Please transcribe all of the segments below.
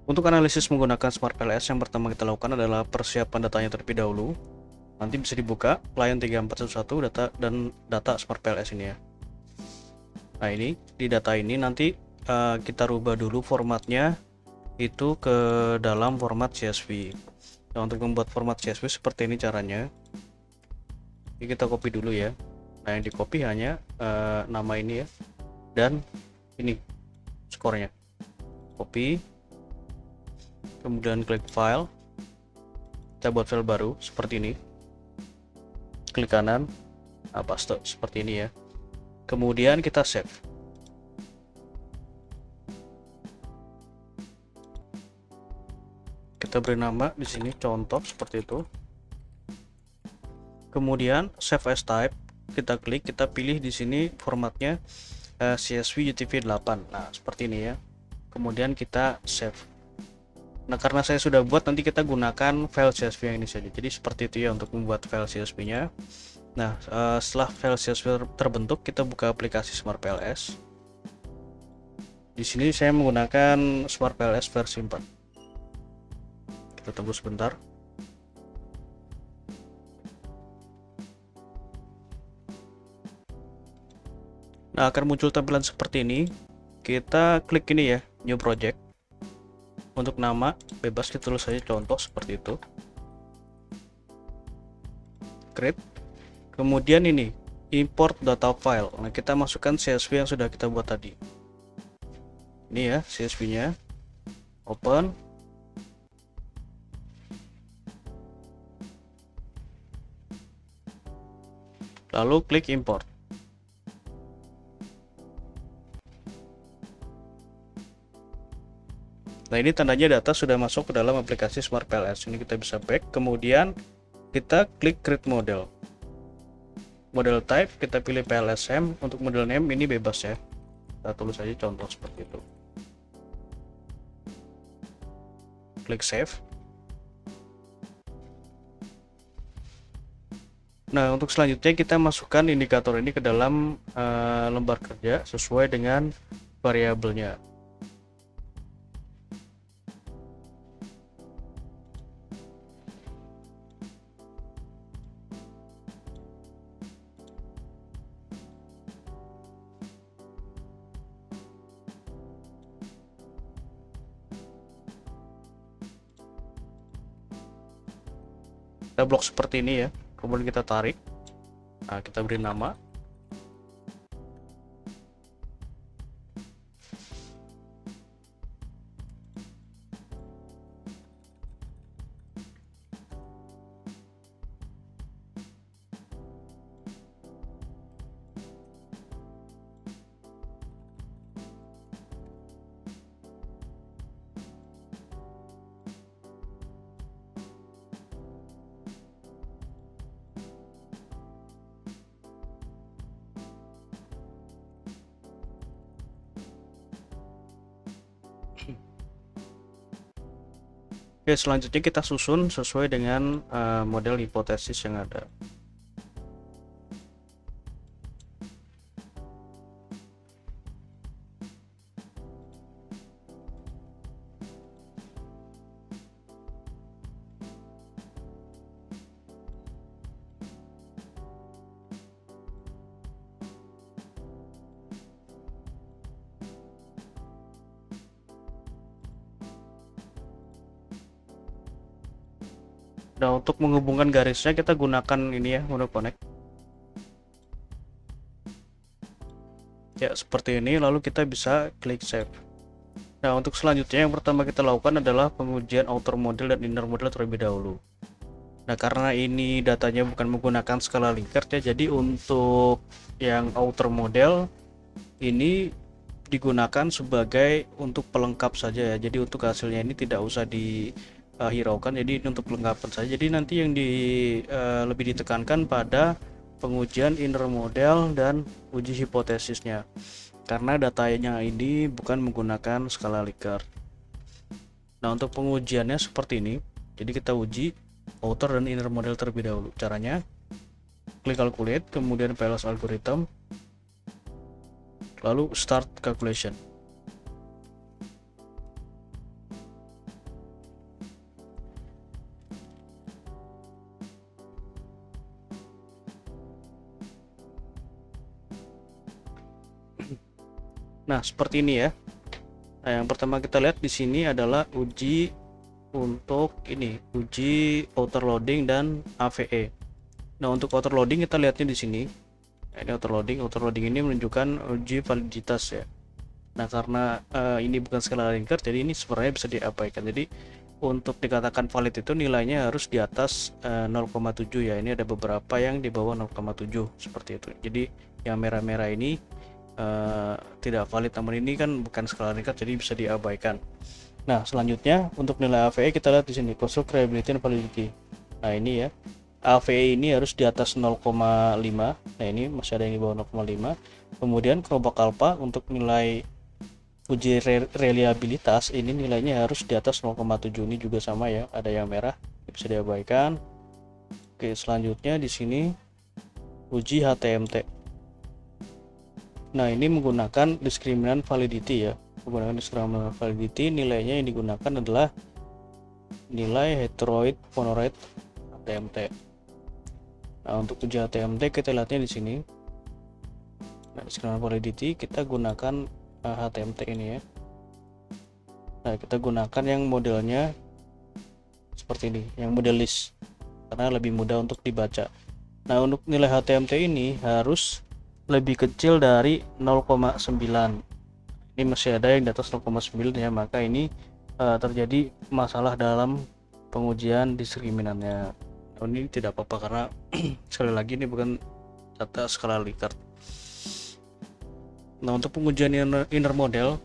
Untuk analisis menggunakan Smart PLS, yang pertama kita lakukan adalah persiapan datanya terlebih dahulu. Nanti bisa dibuka client 3411 data dan data Smart PLS ini ya. Nah, ini di data ini nanti kita rubah dulu formatnya itu ke dalam format CSV. Nah, untuk membuat format CSV seperti ini caranya. Ini kita copy dulu ya. Nah, yang di copy hanya nama ini ya, dan ini skornya. Copy, kemudian klik file, kita buat file baru seperti ini, klik kanan, paste seperti ini ya, kemudian kita save. Kita beri nama di sini contoh seperti itu, kemudian save as type, kita klik, kita pilih di sini formatnya CSV UTF-8. Nah, seperti ini ya, kemudian kita save. Nah, karena saya sudah buat, nanti kita gunakan file CSV yang ini saja. Jadi seperti itu ya untuk membuat file CSV-nya. Nah, setelah file CSV terbentuk, kita buka aplikasi Smart PLS. Di sini saya menggunakan Smart PLS versi 4. Kita tunggu sebentar. Nah, akan muncul tampilan seperti ini. Kita klik ini ya, New Project. Untuk nama, bebas kita tulis saja contoh seperti itu. Create. Kemudian ini, import data file. Nah, kita masukkan CSV yang sudah kita buat tadi. Ini ya, CSV-nya. Open. Lalu klik import. Nah, ini tandanya data sudah masuk ke dalam aplikasi Smart PLS. Ini kita bisa back, kemudian kita klik create model. Model type kita pilih PLSM. Untuk model name ini bebas ya. Kita tulis saja contoh seperti itu. Klik save. Nah, untuk selanjutnya kita masukkan indikator ini ke dalam lembar kerja sesuai dengan variabelnya. Kita blok seperti ini ya, kemudian kita tarik. Nah, kita beri nama. Oke, selanjutnya kita susun sesuai dengan model hipotesis yang ada. Nah, untuk menghubungkan garisnya kita gunakan ini ya, mode connect. Ya, seperti ini, lalu kita bisa klik save. Nah, untuk selanjutnya yang pertama kita lakukan adalah pengujian outer model dan inner model terlebih dahulu. Nah, karena ini datanya bukan menggunakan skala Likert ya, jadi untuk yang outer model ini digunakan sebagai untuk pelengkap saja ya. Jadi untuk hasilnya ini tidak usah dihiraukan, jadi ini untuk pelengkapan saja. Jadi nanti yang lebih ditekankan pada pengujian inner model dan uji hipotesisnya, karena datanya ini bukan menggunakan skala Likert. Nah, untuk pengujiannya seperti ini. Jadi kita uji outer dan inner model terlebih dahulu. Caranya klik calculate, kemudian PLS algorithm, lalu start calculation. Nah, seperti ini ya. Nah, yang pertama kita lihat di sini adalah uji untuk ini, uji outer loading dan AVE. Nah, untuk outer loading kita lihatnya di sini. Nah, ini outer loading ini menunjukkan uji validitas ya. Nah, karena ini bukan skala Likert, jadi ini sebenarnya bisa diabaikan. Jadi untuk dikatakan valid itu nilainya harus di atas 0,7 ya. Ini ada beberapa yang di bawah 0,7 seperti itu. Jadi yang merah-merah ini tidak valid, namun ini kan bukan skala Likert, jadi bisa diabaikan. Nah, selanjutnya untuk nilai AVE kita lihat di sini, construct reliability and validity. Nah, ini ya. AVE ini harus di atas 0,5. Nah, ini masih ada yang di bawah 0,5. Kemudian kelompok alpha untuk nilai uji reliabilitas ini nilainya harus di atas 0,7. Ini juga sama ya, ada yang merah, bisa diabaikan. Oke, selanjutnya di sini uji HTMT. Nah, ini menggunakan diskriminan validity ya. Menggunakan diskriminan validity, nilainya yang digunakan adalah nilai heteroid monoid HTMT. Nah, untuk uji HTMT kita lihatnya di sini. Nah, diskriminan validity kita gunakan HTMT ini ya. Nah, kita gunakan yang modelnya seperti ini, yang model list, karena lebih mudah untuk dibaca. Nah, untuk nilai HTMT ini harus lebih kecil dari 0,9. Ini masih ada yang di atas 0,9 ya, maka ini terjadi masalah dalam pengujian diskriminannya. Nah, ini tidak apa-apa karena sekali lagi ini bukan data skala Likert. Nah, untuk pengujian inner model,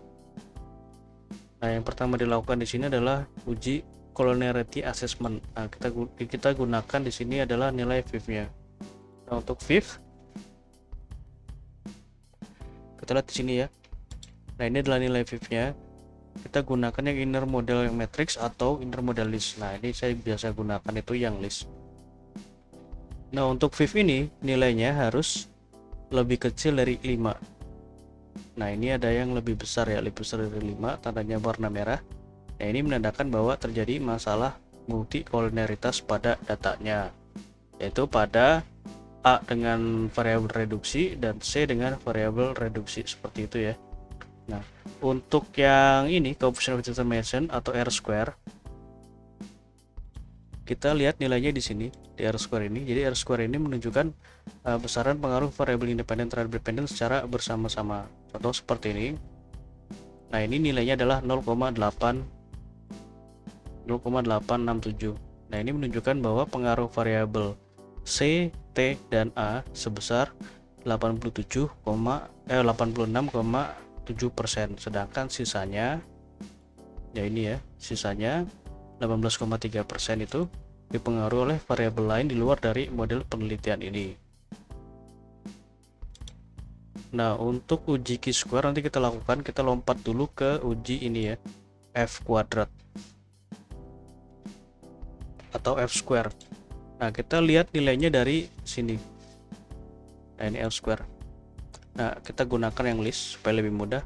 nah yang pertama dilakukan di sini adalah uji collinearity assessment. Nah, kita gunakan di sini adalah nilai VIF-nya. Nah, untuk VIF kita lihat di sini ya. Nah, ini adalah nilai VIF-nya. Kita gunakan yang inner model yang matrix atau inner model list. Nah, ini saya biasa gunakan itu yang list. Nah, untuk VIF ini nilainya harus lebih kecil dari 5. Nah, ini ada yang lebih besar ya, lebih besar dari 5, tandanya warna merah. Nah, ini menandakan bahwa terjadi masalah multi collinearitas pada datanya, yaitu pada A dengan variabel reduksi dan C dengan variabel reduksi, seperti itu ya. Nah, untuk yang ini coefficient of determination atau R-square, kita lihat nilainya di sini di R-square ini. Jadi R-square ini menunjukkan besaran pengaruh variabel independen terhadap dependen secara bersama-sama. Contoh seperti ini. Nah, ini nilainya adalah 0,867. Nah, ini menunjukkan bahwa pengaruh variabel C, T, dan A sebesar 86,7%, sedangkan sisanya ya ini ya, sisanya 18,3% itu dipengaruhi oleh variabel lain di luar dari model penelitian ini. Nah, untuk uji chi-square nanti kita lakukan, kita lompat dulu ke uji ini ya, F kuadrat atau F square. Nah, kita lihat nilainya dari sini. Nah, ini F square. Nah, kita gunakan yang list supaya lebih mudah.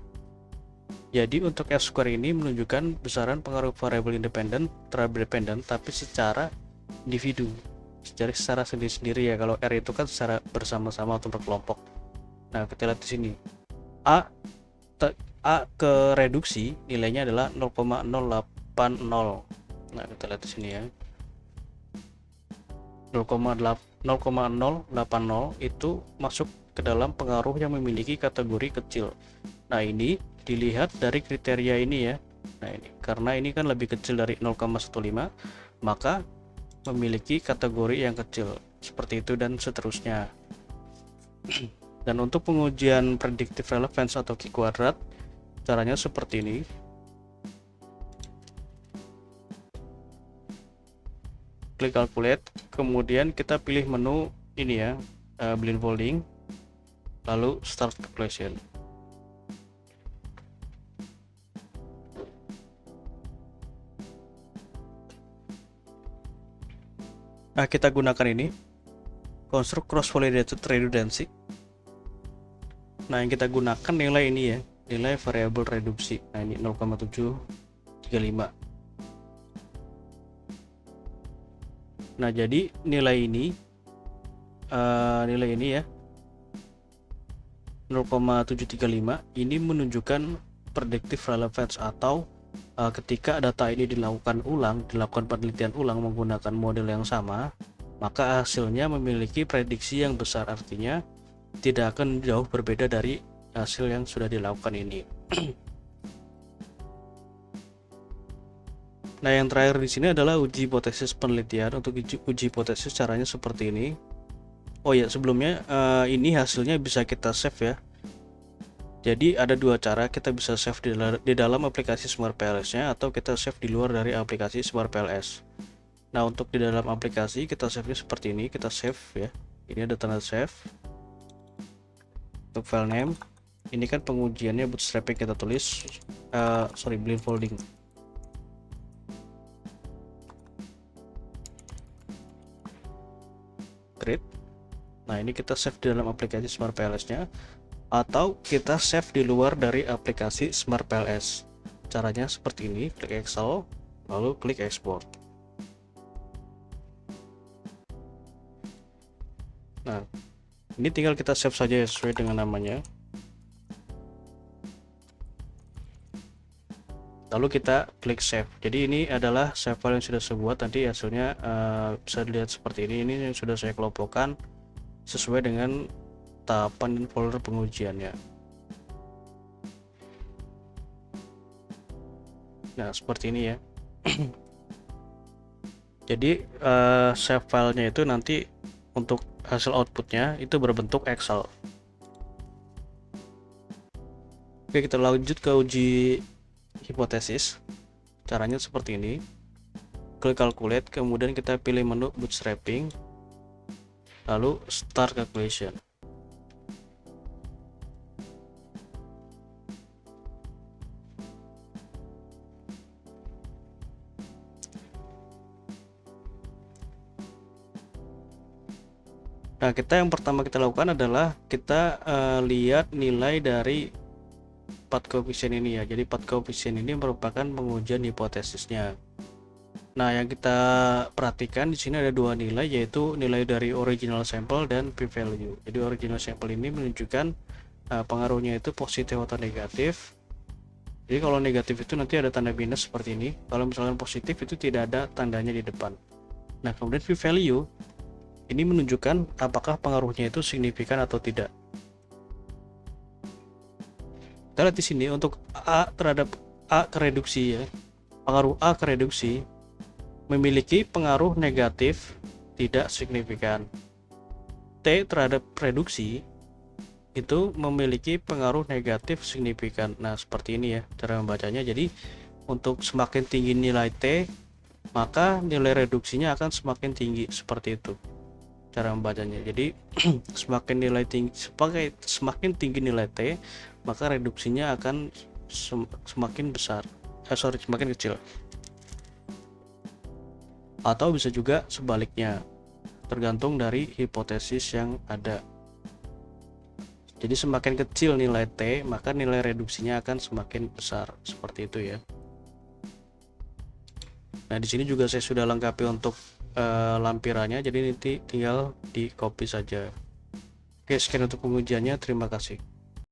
Jadi untuk F square ini menunjukkan besaran pengaruh variabel independen terhadap dependen, tapi secara individu, secara sendiri-sendiri ya. Kalau R itu kan secara bersama-sama atau berkelompok. Nah, kita lihat di sini. A ke reduksi nilainya adalah 0,080. Nah, kita lihat di sini ya. 0,080 itu masuk ke dalam pengaruh yang memiliki kategori kecil. Nah, ini dilihat dari kriteria ini ya. Nah, ini karena ini kan lebih kecil dari 0,15, maka memiliki kategori yang kecil, seperti itu dan seterusnya. Dan untuk pengujian predictive relevance atau chi kuadrat, caranya seperti ini. Klik calculate, kemudian kita pilih menu ini ya, blindfolding, lalu start calculation. Nah, kita gunakan ini construct cross validated redundancy. Nah, yang kita gunakan nilai ini ya, nilai variabel reduksi. Nah, ini 0,735. Nah, jadi nilai ini ya, 0,735 ini menunjukkan predictive relevance, atau ketika data ini dilakukan penelitian ulang menggunakan model yang sama, maka hasilnya memiliki prediksi yang besar, artinya tidak akan jauh berbeda dari hasil yang sudah dilakukan ini. Nah, yang terakhir di sini adalah uji hipotesis penelitian. Untuk uji hipotesis caranya seperti ini. Oh ya, sebelumnya ini hasilnya bisa kita save ya. Jadi ada dua cara, kita bisa save di dalam aplikasi Smart PLS-nya, atau kita save di luar dari aplikasi Smart PLS. Nah, untuk di dalam aplikasi kita save-nya seperti ini, kita save ya. Ini ada tanda save. Untuk file name, ini kan pengujiannya bootstrapping, kita tulis blindfolding. Create. Nah, ini kita save di dalam aplikasi Smart PLS-nya, atau kita save di luar dari aplikasi Smart PLS. Caranya seperti ini, klik Excel, lalu klik Export. Nah, ini tinggal kita save saja sesuai dengan namanya. Lalu kita klik save. Jadi ini adalah save file yang sudah saya buat. Nanti hasilnya bisa dilihat seperti ini. Ini yang sudah saya kelompokkan sesuai dengan tahapan dan folder pengujiannya. Nah, seperti ini ya. Jadi save filenya itu nanti untuk hasil outputnya itu berbentuk Excel. Oke, kita lanjut ke uji hipotesis. Caranya seperti ini. Klik calculate, kemudian kita pilih menu bootstrapping, lalu start calculation. Nah, yang pertama kita lakukan adalah kita lihat nilai dari path coefficient ini ya. Jadi path coefficient ini merupakan pengujian hipotesisnya. Nah, yang kita perhatikan di sini ada dua nilai, yaitu nilai dari original sample dan p-value. Jadi original sample ini menunjukkan pengaruhnya itu positif atau negatif. Jadi kalau negatif itu nanti ada tanda minus seperti ini. Kalau misalkan positif itu tidak ada tandanya di depan. Nah, kemudian p-value ini menunjukkan apakah pengaruhnya itu signifikan atau tidak. Kita lihat di sini untuk A terhadap A ke reduksi ya. Pengaruh A ke reduksi memiliki pengaruh negatif tidak signifikan. T terhadap reduksi itu memiliki pengaruh negatif signifikan. Nah, seperti ini ya cara membacanya. Jadi untuk semakin tinggi nilai T, maka nilai reduksinya akan semakin tinggi, seperti itu cara membacanya. Jadi semakin tinggi nilai T, maka reduksinya akan semakin besar. Semakin kecil. Atau bisa juga sebaliknya, tergantung dari hipotesis yang ada. Jadi semakin kecil nilai T, maka nilai reduksinya akan semakin besar, seperti itu ya. Nah, di sini juga saya sudah lengkapi untuk lampirannya, jadi nanti tinggal di copy saja. Oke, sekian untuk pengujiannya, terima kasih.